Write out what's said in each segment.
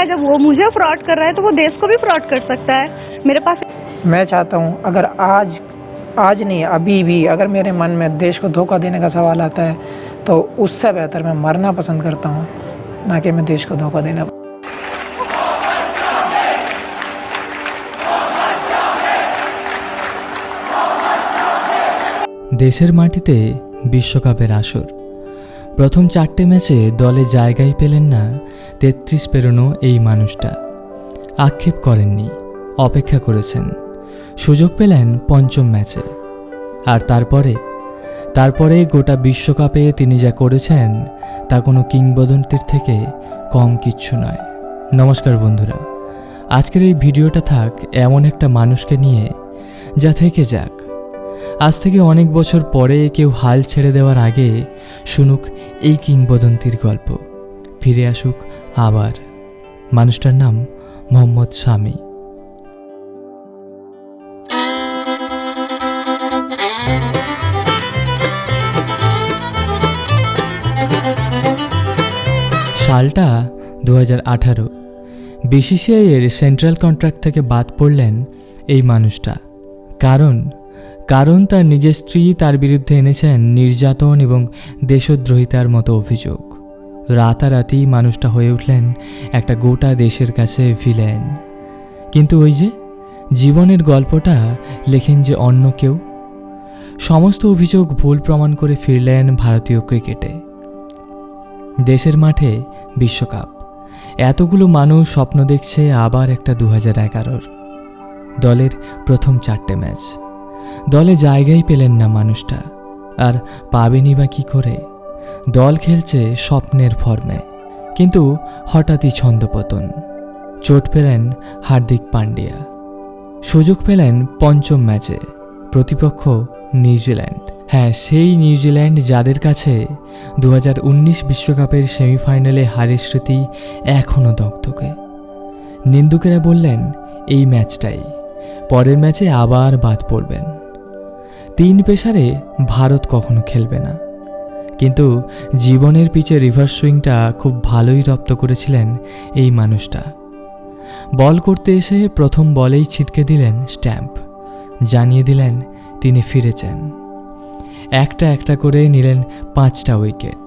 है, जब वो मुझे फ्रॉड कर रहा है तो वो देश को भी फ्रॉड कर सकता है। मेरे पास मैं चाहता हूँ अगर आज नहीं अभी भी अगर मेरे मन में देश को धोखा देने का सवाल आता है तो उससे बेहतर मैं मरना पसंद करता हूँ, ना कि मैं देश को धोखा देना। দেশের মাটিতে বিশ্বকাপের আসর, প্রথম 4টে ম্যাচে দলে জায়গাই পেলেন না 33 পেরোনো এই মানুষটা। আক্ষেপ করেননি, অপেক্ষা করেছেন, সুযোগ পেলেন পঞ্চম ম্যাচে। আর তারপরে গোটা বিশ্বকাপে তিনি যা করেছেন তা কোনো কিংবদন্তির থেকে কম কিচ্ছু নয়। নমস্কার বন্ধুরা, আজকের এই ভিডিওটা থাক এমন একটা মানুষকে নিয়ে যা থেকে যাক। আজ থেকে অনেক বছর পরে কেউ হাল ছেড়ে দেওয়ার আগে শুনুক এই কিংবদন্তির গল্প, ফিরে আসুক আবার। মানুষটার নাম মোহাম্মদ শামি। সালটা 2018। BCCI এর সেন্ট্রাল কন্ট্রাক্ট থেকে বাদ পড়লেন এই মানুষটা। কারণ তার নিজের স্ত্রী তার বিরুদ্ধে এনেছেন নির্যাতন এবং দেশদ্রোহিতার মতো অভিযোগ। রাতারাতি মানুষটা হয়ে উঠলেন একটা গোটা দেশের কাছে ভিলেন। কিন্তু ওই যে জীবনের গল্পটা লেখেন যে অন্য কেউ। সমস্ত অভিযোগ ভুল প্রমাণ করে ফিরলেন ভারতীয় ক্রিকেটে। দেশের মাঠে বিশ্বকাপ, এতগুলো মানুষ স্বপ্ন দেখছে আবার একটা 2011-র। দলের প্রথম 4টে ম্যাচ, দলে জায়গাই পেলেন না মানুষটা। আর পাবেনই বা কী করে? দল খেলছে স্বপ্নের ফর্মে, কিন্তু হঠাৎই ছন্দপতন। চোট পেলেন হার্দিক পান্ডিয়া। সুযোগ পেলেন পঞ্চম ম্যাচে, প্রতিপক্ষ নিউজিল্যান্ড। হ্যাঁ, সেই নিউজিল্যান্ড যাদের কাছে 2019 বিশ্বকাপের সেমিফাইনালে হারের স্মৃতি এখনও দগদগে। নিন্দুকেরা বললেন এই ম্যাচটাই, পরের ম্যাচে আবার বাদ পড়বেন। 3 পেসারে ভারত কখনো খেলবে না। কিন্তু জীবনের পিচে রিভার্স সুইংটা খুব ভালোই রপ্ত করেছিলেন এই মানুষটা। বল করতে এসে প্রথম বলেই ছিটকে দিলেন স্ট্যাম্প, জানিয়ে দিলেন তিনি ফিরেছেন। একটা করে নিলেন 5টা উইকেট।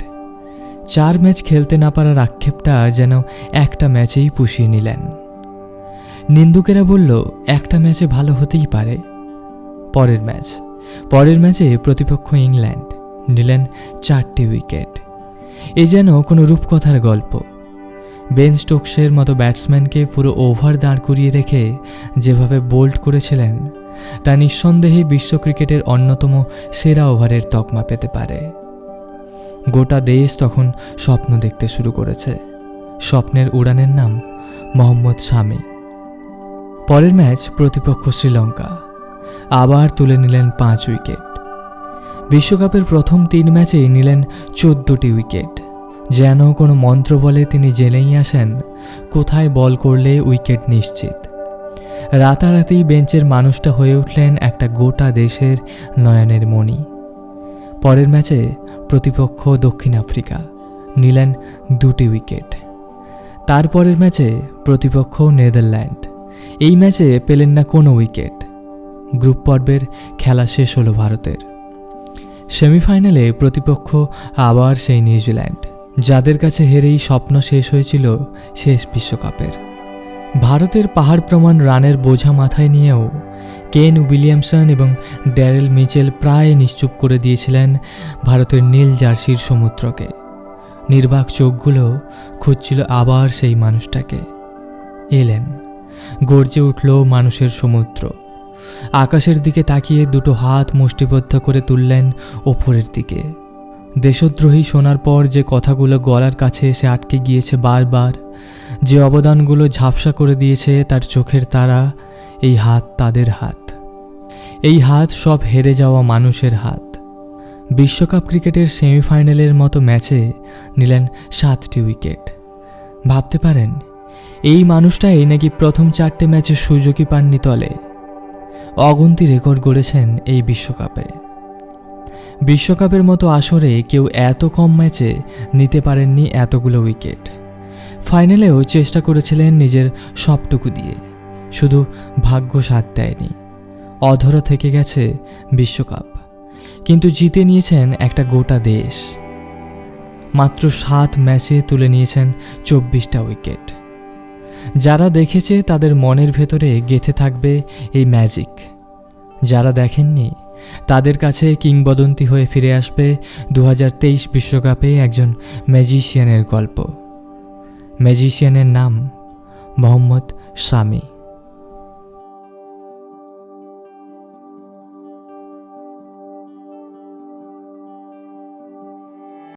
4 ম্যাচ খেলতে না পারার আক্ষেপটা যেন একটা ম্যাচেই পুষিয়ে নিলেন। নিন্দুকেরা বলল একটা ম্যাচে ভালো হতেই পারে। পরের ম্যাচে প্রতিপক্ষ ইংল্যান্ড, নিলেন 4টে উইকেট। এ যেন কোনো রূপকথার গল্প। বেন স্টোকসের মতো ব্যাটসম্যানকে পুরো ওভার দাঁড় করিয়ে রেখে যেভাবে বোল্ড করেছিলেন তা নিঃসন্দেহে বিশ্ব ক্রিকেটের অন্যতম সেরা ওভারের তকমা পেতে পারে। গোটা দেশ তখন স্বপ্ন দেখতে শুরু করেছে। স্বপ্নের উড়ানের নাম মোহাম্মদ শামি। পরের ম্যাচ প্রতিপক্ষ শ্রীলঙ্কা, আবার তুলে নিলেন 5 উইকেট। বিশ্বকাপের প্রথম 3 ম্যাচেই নিলেন 14টি উইকেট। যেন কোনো মন্ত্র বলে তিনি জেনেই আসেন কোথায় বল করলে উইকেট নিশ্চিত। রাতারাতি বেঞ্চের মানুষটা হয়ে উঠলেন একটা গোটা দেশের নয়নের মণি। পরের ম্যাচে প্রতিপক্ষ দক্ষিণ আফ্রিকা, নিলেন 2টি উইকেট। তারপরের ম্যাচে প্রতিপক্ষ নেদারল্যান্ড, এই ম্যাচে পেলেন না কোনো উইকেট। গ্রুপ পর্বের খেলা শেষ হলো ভারতের। সেমিফাইনালে প্রতিপক্ষ আবার সেই নিউজিল্যান্ড, যাদের কাছে হেরেই স্বপ্ন শেষ হয়েছিল শেষ বিশ্বকাপের। ভারতের পাহাড় প্রমাণ রানের বোঝা মাথায় নিয়েও কেন উইলিয়ামসন এবং ড্যারেল মিচেল প্রায় নিশ্চুপ করে দিয়েছিলেন ভারতের নীল জার্সির সমুদ্রকে। নির্বাক চোখগুলো খুঁজছিল আবার সেই মানুষটাকে। এলেন, গর্জে উঠল মানুষের সমুদ্র। আকাশের দিকে তাকিয়ে 2টো হাত মুষ্টিবদ্ধ করে তুললেন ওপরের দিকে। দেশদ্রোহী শোনার পর যে কথাগুলো গলার কাছে এসে আটকে গিয়েছে বারবার, যে অবদানগুলো ঝাপসা করে দিয়েছে তার চোখের তারা, এই হাত তাদের হাত। এই হাত সব হেরে যাওয়া মানুষের হাত। বিশ্বকাপ ক্রিকেটের সেমিফাইনালের মতো ম্যাচে নিলেন 7টি উইকেট। ভাবতে পারেন এই মানুষটাই নাকি প্রথম 4টে ম্যাচে সুযোগই পাননি তলে। অগুন্তি রেকর্ড গড়েছেন এই বিশ্বকাপে। বিশ্বকাপের মতো আসরে কেউ এত কম ম্যাচে নিতে পারেননি এতগুলো উইকেট। ফাইনালেও চেষ্টা করেছিলেন নিজের সবটুকু দিয়ে, শুধু ভাগ্য সাথ দেয়নি। অধরা থেকে গেছে বিশ্বকাপ, কিন্তু জিতে নিয়েছেন একটা গোটা দেশ। মাত্র 7 ম্যাচে তুলে নিয়েছেন 24টা উইকেট। যারা দেখেছে তাদের মনের ভেতরে গেঁথে থাকবে এই ম্যাজিক। যারা দেখেননি তাদের কাছে কিংবদন্তি হয়ে ফিরে আসবে 2023 বিশ্বকাপে একজন ম্যাজিশিয়ানের গল্প। ম্যাজিশিয়ানের নাম মোহাম্মদ শামি।